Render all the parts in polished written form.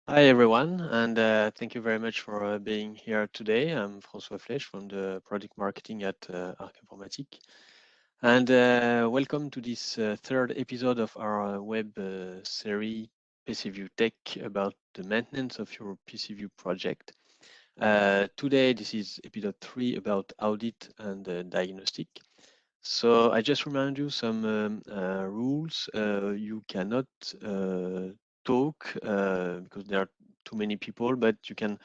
Hi everyone, and thank you very much for being here today. I'm François Flech from the product marketing at Arc Informatique, and welcome to this third episode of our web series PcVue Tech about the maintenance of your PcVue project. Today, this is episode 3 about audit and diagnostic. So I just remind you some rules. You cannot talk because there are too many people, but you can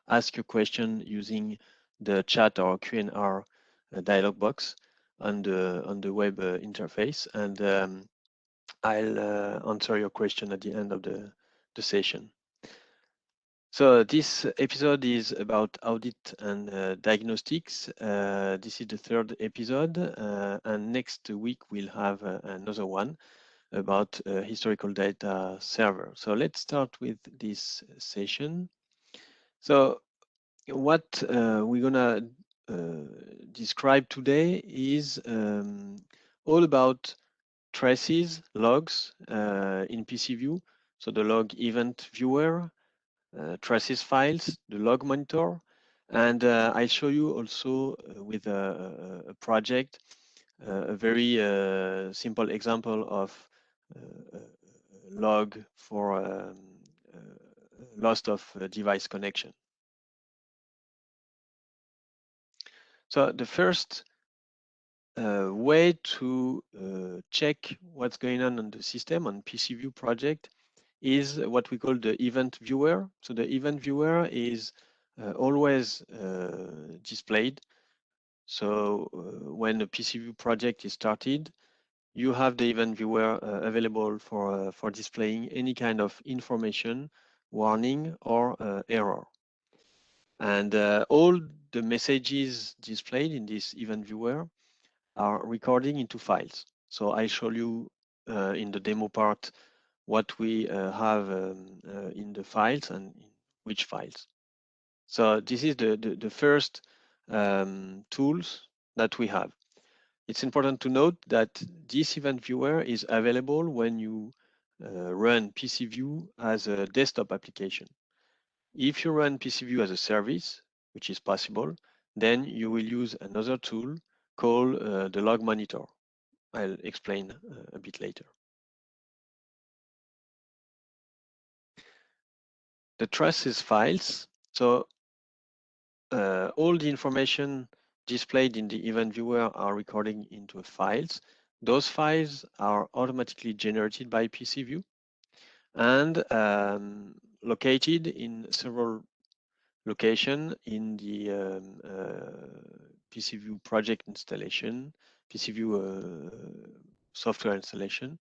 ask your question using the chat or Q&R dialog box on the web interface, and I'll answer your question at the end of the session. So this episode is about audit and diagnostics. This is the third episode, and next week we'll have another one about historical data server. So let's start with this session. So what we're gonna describe today is all about traces, logs in PcVue. So the log event viewer, traces files, the log monitor, and I'll show you also with a project a very simple example of log for loss of device connection. So the first way to check what's going on the system on PcVue project is what we call the event viewer. So the event viewer is always displayed. So when a PcVue project is started, you have the event viewer available for displaying any kind of information, warning, or error. And all the messages displayed in this event viewer are recording into files. So I show you in the demo part what we have in the files and in which files. So this is the first tools that we have. It's important to note that this event viewer is available when you run PcVue as a desktop application. If you run PcVue as a service, which is possible, then you will use another tool called the log monitor. I'll explain a bit later. The traces files. So all the information displayed in the event viewer are recording into files. Those files are automatically generated by PcVue and located in several locations in the PcVue project installation, PcVue software installation.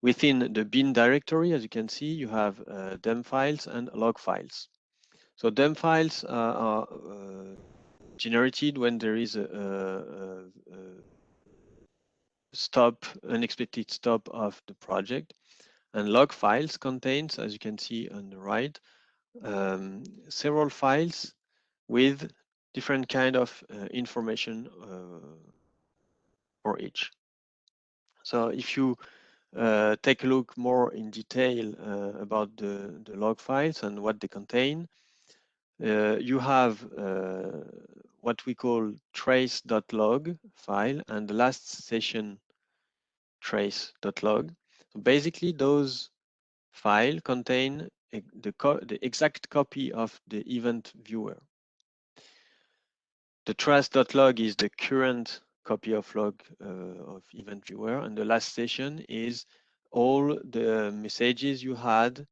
Within the bin directory, as you can see, you have dem files and log files. So dem files are generated when there is a stop, unexpected stop of the project. And log files contains, as you can see on the right, several files with different kind of information for each. So if you take a look more in detail about the log files and what they contain, you have what we call trace.log file and the last session trace.log. So basically those files contain the exact copy of the event viewer. The trace.log is the current copy of log of event viewer, and the last session is all the messages you had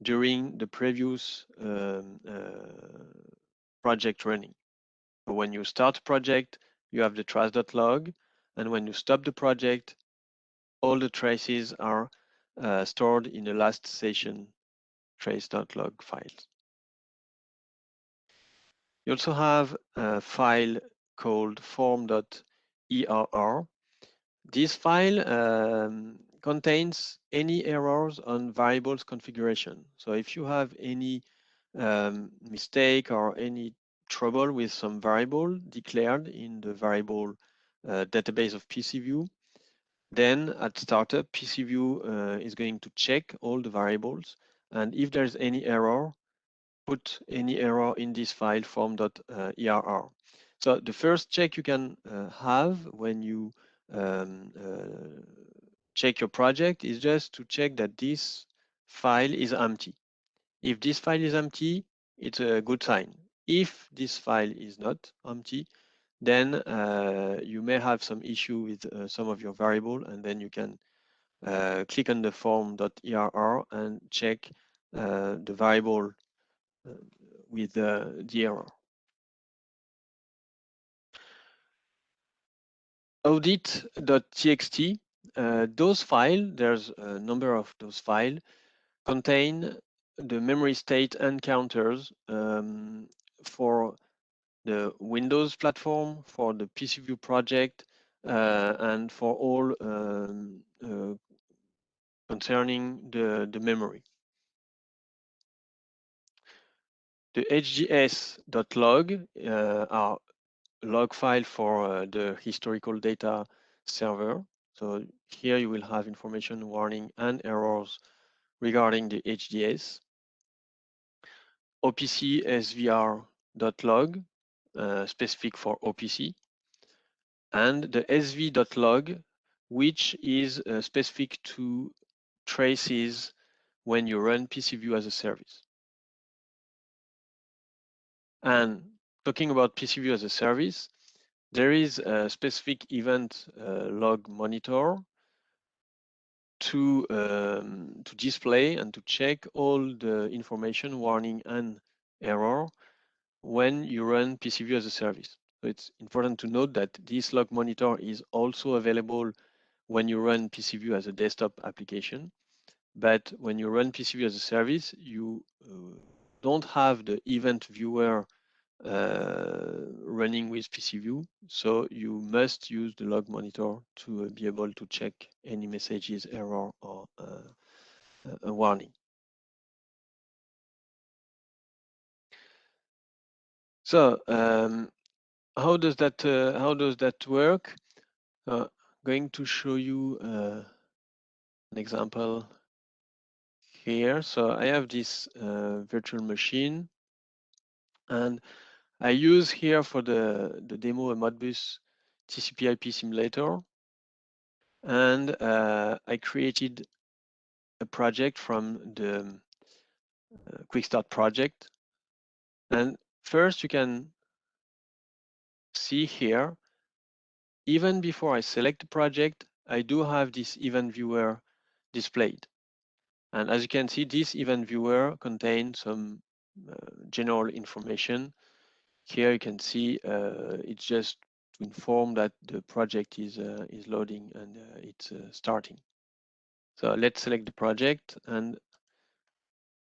during the previous project running. So when you start a project, you have the trace.log, and when you stop the project, all the traces are stored in the last session trace.log files. You also have a file called form.err. This file contains any errors on variables configuration. So if you have any mistake or any trouble with some variable declared in the variable database of PcVue, then at startup, PcVue is going to check all the variables And if there's any error, put any error in this file form.err. So the first check you can have when you check your project is just to check that this file is empty. If this file is empty, it's a good sign. If this file is not empty, then you may have some issue with some of your variable, and then you can click on the form.err and check the variable with the error. Audit.txt, those files, there's a number of those files, contain the memory state encounters for the Windows platform, for the PcVue project, and for all concerning the memory. The hgs.log are log file for the historical data server. So here you will have information, warning, and errors regarding the HDS. OPC svr.log, specific for OPC, and the sv.log, which is specific to traces when you run PcVue as a service. And talking about PcVue as a service, there is a specific event log monitor to display and to check all the information, warning, and error when you run PcVue as a service. So it's important to note that this log monitor is also available when you run PcVue as a desktop application. But when you run PcVue as a service, you don't have the event viewer running with PcVue, so you must use the log monitor to be able to check any messages, error, or a warning. So how does that work? Going to show you an example here. So I have this virtual machine, and I use here for the demo a Modbus TCP/IP simulator, and I created a project from the Quick Start project. And first you can see here, even before I select the project, I do have this event viewer displayed. And as you can see, this event viewer contains some general information. Here you can see it's just to inform that the project is loading and it's starting. So let's select the project, and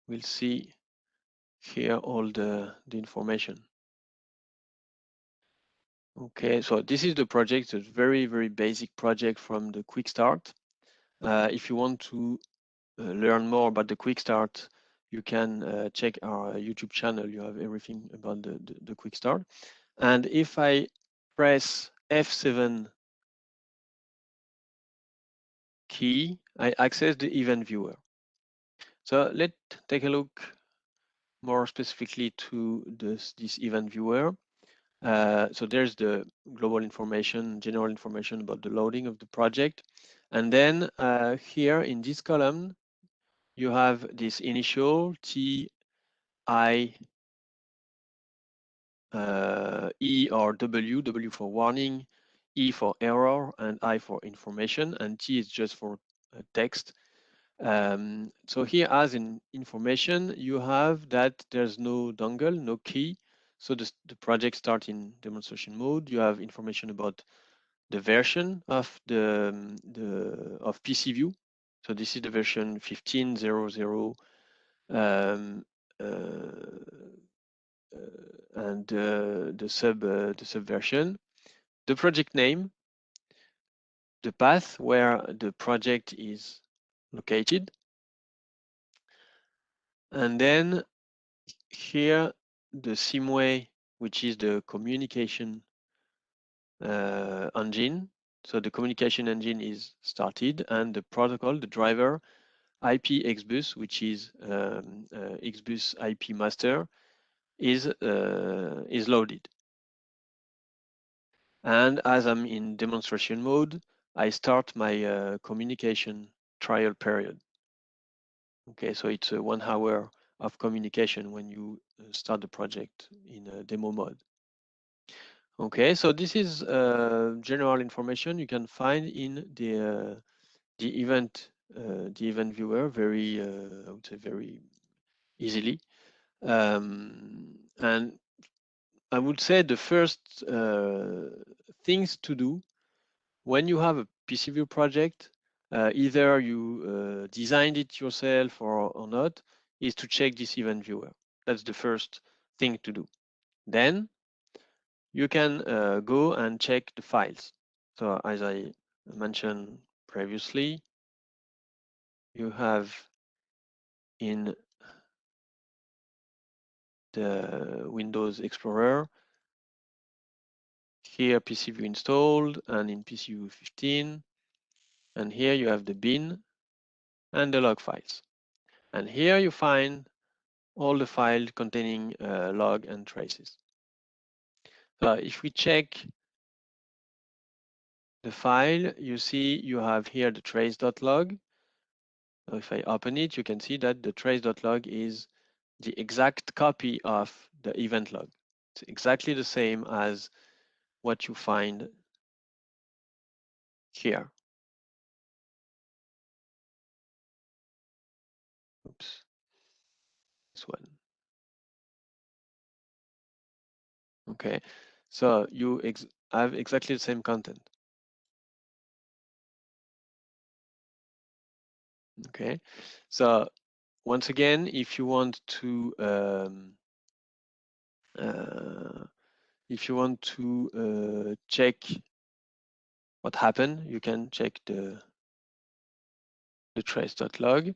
we'll see here all the information. Okay, so this is the project. It's a very, very basic project from the Quick Start. If you want to learn more about the Quick Start, you can check our YouTube channel. You have everything about the Quick Start. And if I press F7 key, I access the event viewer. So let's take a look more specifically to this event viewer. So there's the global information, general information about the loading of the project. And then here in this column, you have this initial T, I, E or W, W for warning, E for error, and I for information, and T is just for text. So here as in information, you have that there's no dongle, no key. So the project starts in demonstration mode. You have information about the version of of PcVue. So this is the version 15.00, and the subversion, the project name, the path where the project is located, and then here the SIMway, which is the communication engine. So the communication engine is started, and the protocol, the driver, IP Xbus, which is Xbus IP master, is loaded. And as I'm in demonstration mode, I start my communication trial period. Okay, so it's 1 hour of communication when you start the project in demo mode. Okay, so this is general information you can find in the event viewer very I would say very easily. And I would say the first things to do when you have a PcVue project, either you designed it yourself or not, is to check this event viewer. That's the first thing to do. Then you can go and check the files. So as I mentioned previously, you have in the Windows Explorer here PcVue installed and in PcVue 15, and here you have the bin and the log files. And here you find all the files containing log and traces. So if we check the file, you see you have here the trace.log. So if I open it, you can see that the trace.log is the exact copy of the event log. It's exactly the same as what you find here. Oops, this one. Okay, so you have exactly the same content. Okay, so once again, if you want to check what happened, you can check the trace.log.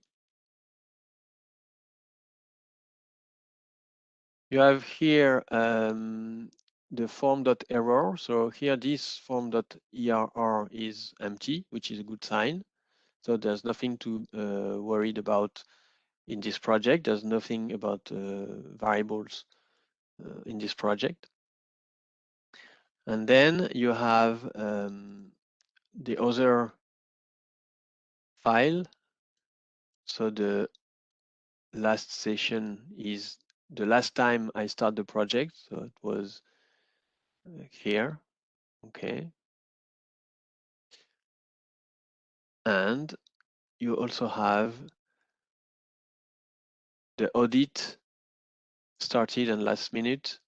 You have here the form.error. So here this form.err is empty, which is a good sign. So there's nothing to worried about in this project. There's nothing about variables in this project. And then you have the other file. So the last session is the last time I start the project. So it was here. Okay. And you also have the audit started and last minute.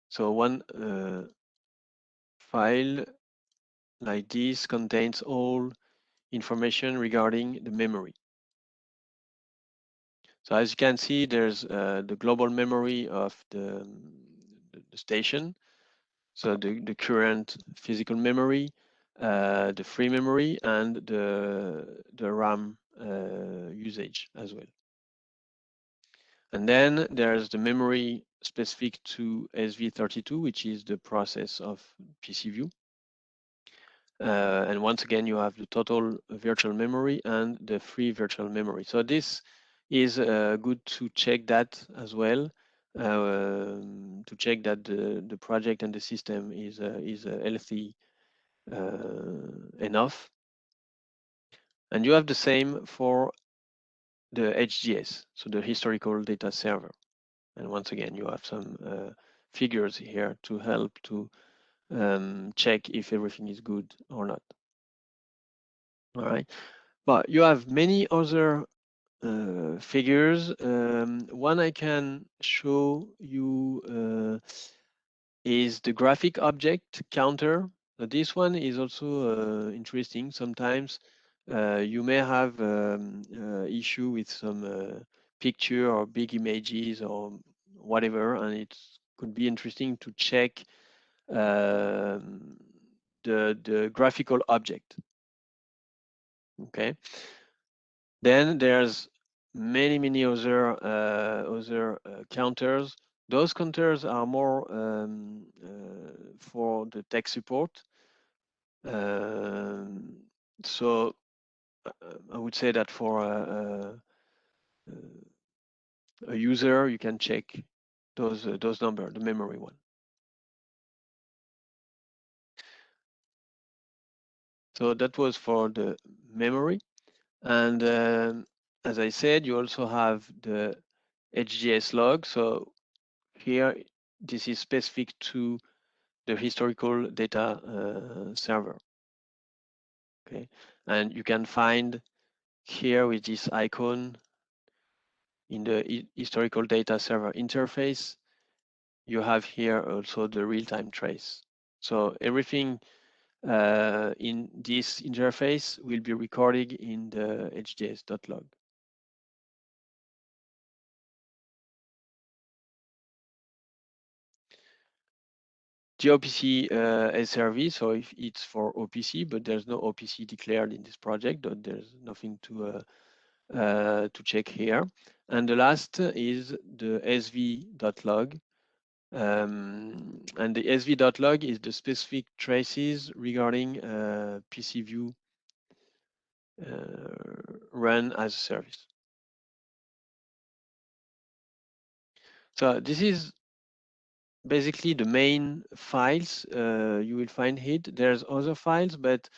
So one file like this contains all information regarding the memory. So as you can see, there's the global memory of the station. So the current physical memory, the free memory, and the RAM usage as well. And then there's the memory specific to SV32, which is the process of PcVue. And once again, you have the total virtual memory and the free virtual memory. So this is good to check that as well, to check that the project and the system is healthy enough. And you have the same for the HGS, so the historical data server. And once again, you have some figures here to help to check if everything is good or not. All right, but you have many other figures. One I can show you is the graphic object counter. This one is also interesting. Sometimes you may have issue with some picture or big images or whatever, and it could be interesting to check the graphical object. Okay. Then there's many other counters. Those counters are more for the tech support. So I would say that for a user, you can check those numbers, the memory one. So that was for the memory. And as I said, you also have the Hgs log. So here, this is specific to the historical data server. Okay, and you can find here with this icon in the historical data server interface, you have here also the real-time trace. So everything in this interface will be recorded in the hgs.log. The OPC SRV, so if it's for OPC, but there's no OPC declared in this project, but there's nothing to check here. And the last is the sv.log. And the sv.log is the specific traces regarding PcVue run as a service. So this is basically the main files you will find here. There's other files, but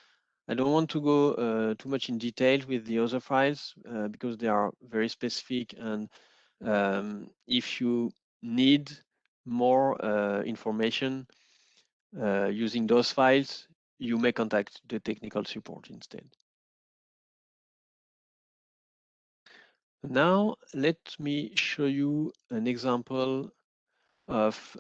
I don't want to go too much in detail with the other files because they are very specific. And if you need more information using those files, you may contact the technical support instead. Now, let me show you an example of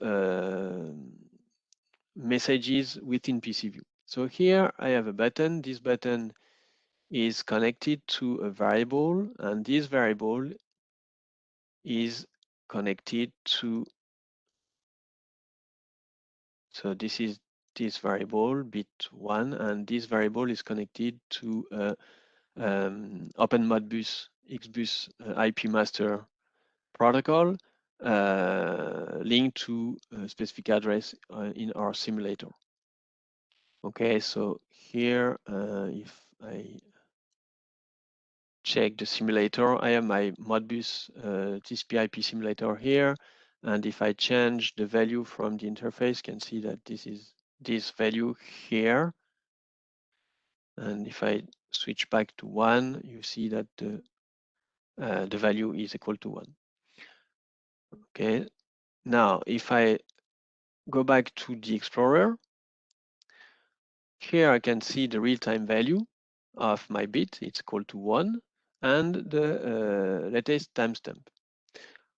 messages within PcVue. So here I have a button. This button is connected to a variable, and this variable is connected to, so this is this variable bit1, and this variable is connected to Open Modbus Xbus IP master protocol linked to a specific address in our simulator. Okay, so here, if I check the simulator, I have my Modbus TCP/IP simulator here, and if I change the value from the interface, you can see that this is this value here. And if I switch back to 1, you see that the value is equal to 1. Okay, now if I go back to the Explorer, here I can see the real-time value of my bit, it's equal to 1, and the latest timestamp.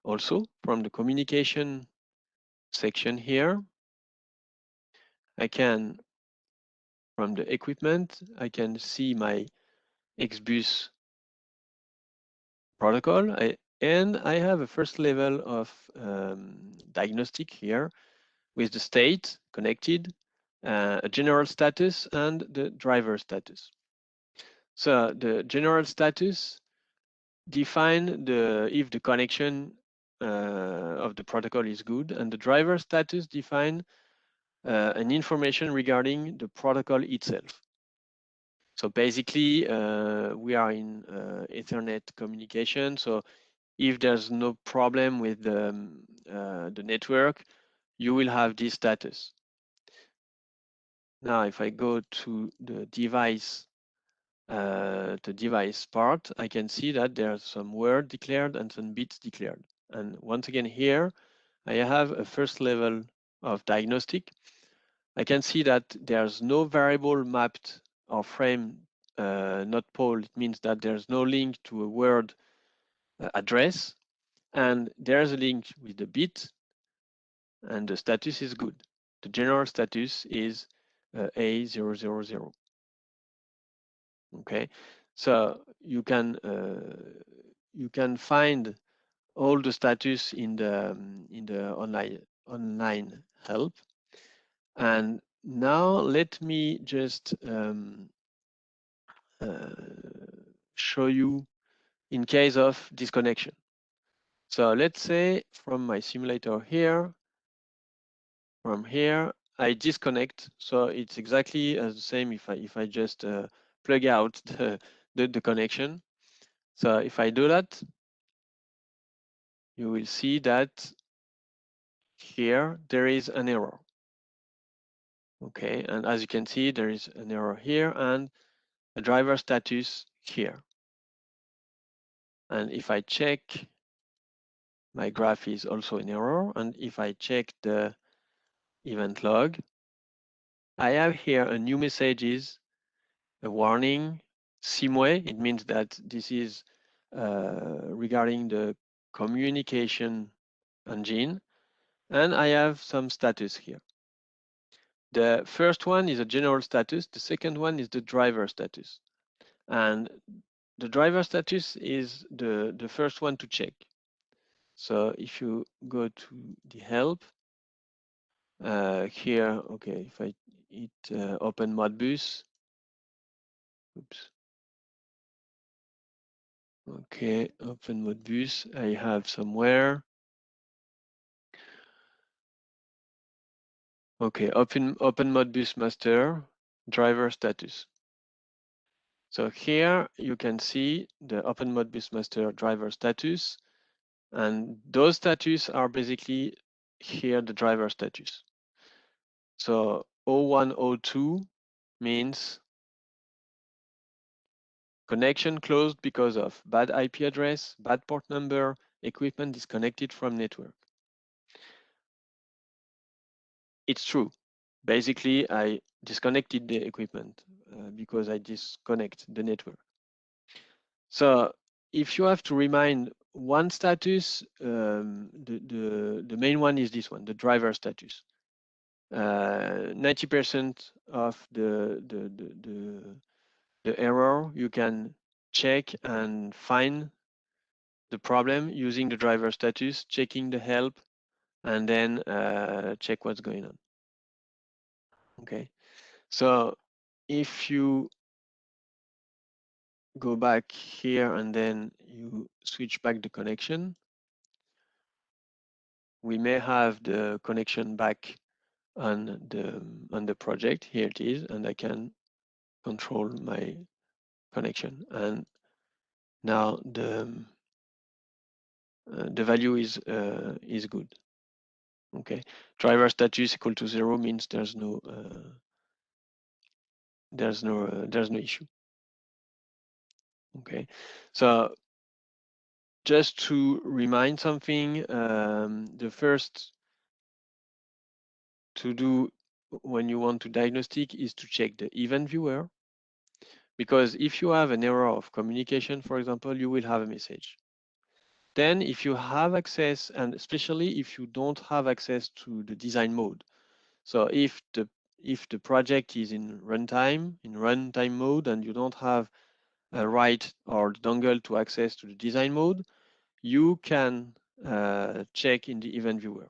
Also, from the communication section here, I can, from the equipment, I can see my Xbus protocol, and I have a first level of diagnostic here with the state connected, a general status, and the driver status. So the general status define if the connection of the protocol is good, and the driver status define an information regarding the protocol itself. So basically, we are in Ethernet communication. So if there's no problem with the network, you will have this status. Now, if I go to the device part, I can see that there's some word declared and some bits declared. And once again here, I have a first level of diagnostic. I can see that there's no variable mapped or frame not polled. It means that there's no link to a word address, and there's a link with the bit, and the status is good. The general status is A000. Okay, so you can find all the status in the online help. And now let me just show you in case of disconnection. So let's say from my simulator here, from here, I disconnect. So it's exactly as the same if I just plug out the connection. So if I do that, you will see that here there is an error. Okay, and as you can see, there is an error here and a driver status here. And if I check, my graph is also an error. And if I check the event log, I have here a new messages, a warning, SIMWay. It means that this is regarding the communication engine. And I have some status here. The first one is a general status. The second one is the driver status. And the driver status is the first one to check. So if you go to the help, here, okay, if I hit open Modbus, oops. Okay, open Modbus, I have somewhere. Okay, open Modbus master, driver status. So here you can see the open Modbus master driver status. And those status are basically here the driver status. So 0102 means connection closed because of bad IP address, bad port number, equipment disconnected from network. It's true. Basically, I disconnected the equipment because I disconnect the network. So if you have to remind one status, the main one is this one, the driver status. 90% of the error you can check and find the problem using the driver status, checking the help, and then check what's going on. Okay, so if you go back here and then you switch back the connection, we may have the connection back on the project. Here it is, and I can control my connection. And now the value is good. Okay, driver status equal to 0 means there's no issue. Okay, so just to remind something, the first to do when you want to diagnostic is to check the event viewer, because if you have an error of communication, for example, you will have a message. Then if you have access, and especially if you don't have access to the design mode, so if the project is in runtime mode, and you don't have a write or dongle to access to the design mode, you can check in the event viewer.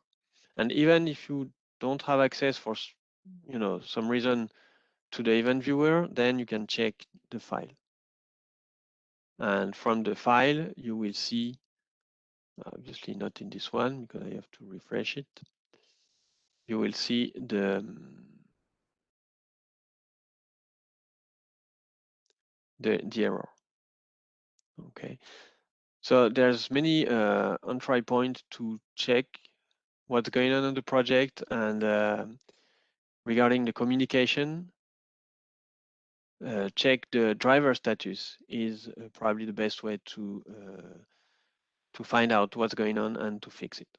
And even if you don't have access for some reason to the event viewer, then you can check the file. And from the file, you will see, obviously not in this one because I have to refresh it. You will see the error. Okay, so there's many entry points to check what's going on in the project, and regarding the communication, check the driver status is probably the best way to find out what's going on and to fix it.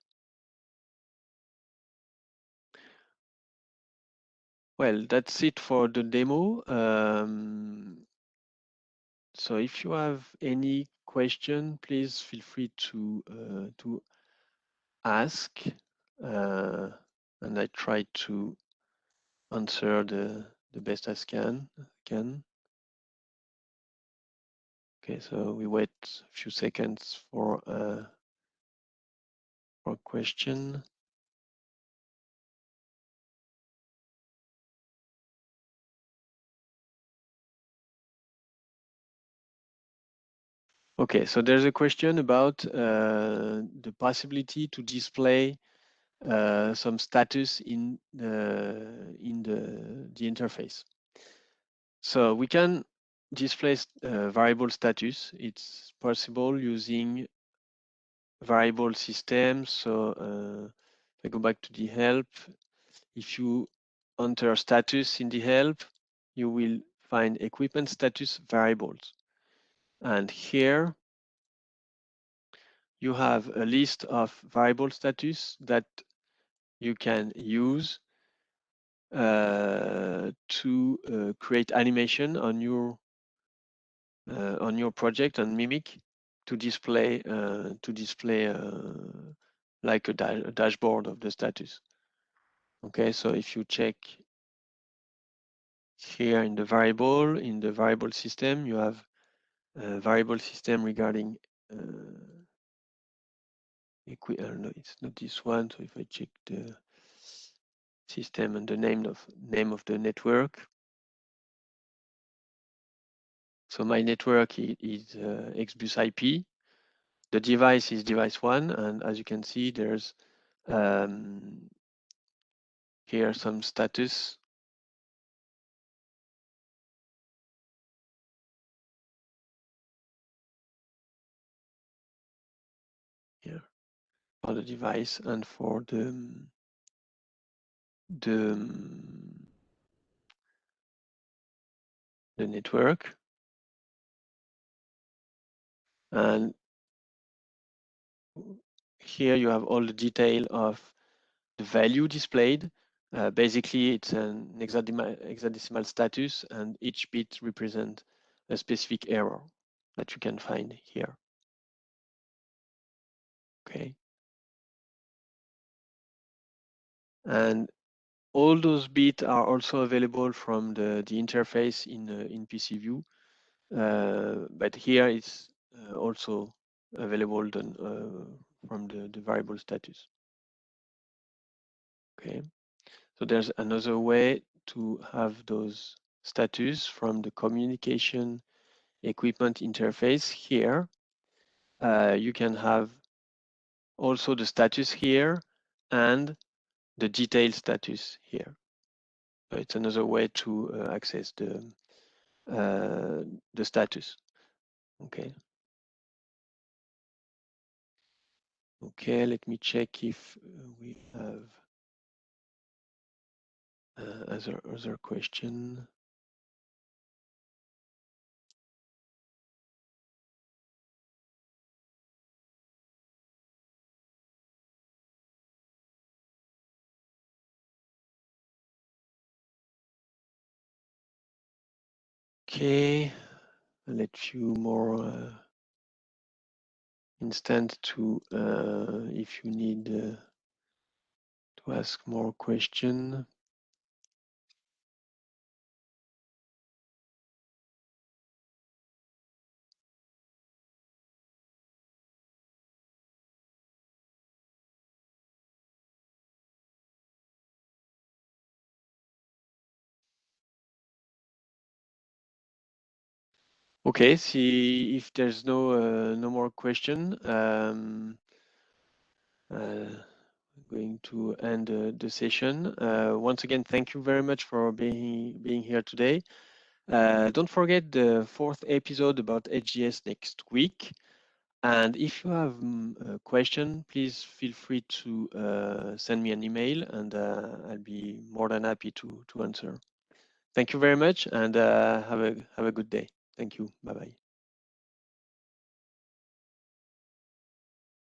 Well, that's it for the demo. So if you have any question, please feel free to ask, and I try to answer the best as can. Okay, so we wait a few seconds for a question. Okay, so there's a question about the possibility to display some status in the interface. So we can display variable status. It's possible using variable systems. So if I go back to the help, if you enter status in the help, you will find equipment status variables. And here you have a list of variable status that you can use to create animation on your project and Mimic to display like a dashboard of the status. Okay, so if you check here in the variable system, you have a variable system regarding no, it's not this one. So if I check the system and the name of the network, so my network is Xbus IP. The device is device 1, and as you can see, there's here some status. Here for the device and for the network. And here you have all the detail of the value displayed. Basically, it's an hexadecimal status, and each bit represents a specific error that you can find here. Okay. And all those bits are also available from the interface in PcVue, but here it's also available from the variable status. Okay, so there's another way to have those status from the communication equipment interface here. You can have also the status here and the detailed status here. So it's another way to access the status. Okay. Okay, let me check if we have other question. Okay, I'll let you more instant to if you need to ask more question. Okay, see if there's no more question. I'm going to end the session. Once again, thank you very much for being here today. Don't forget the 4th episode about HGS next week. And if you have a question, please feel free to send me an email, and I'll be more than happy to answer. Thank you very much, and have a good day. Thank you. Bye-bye.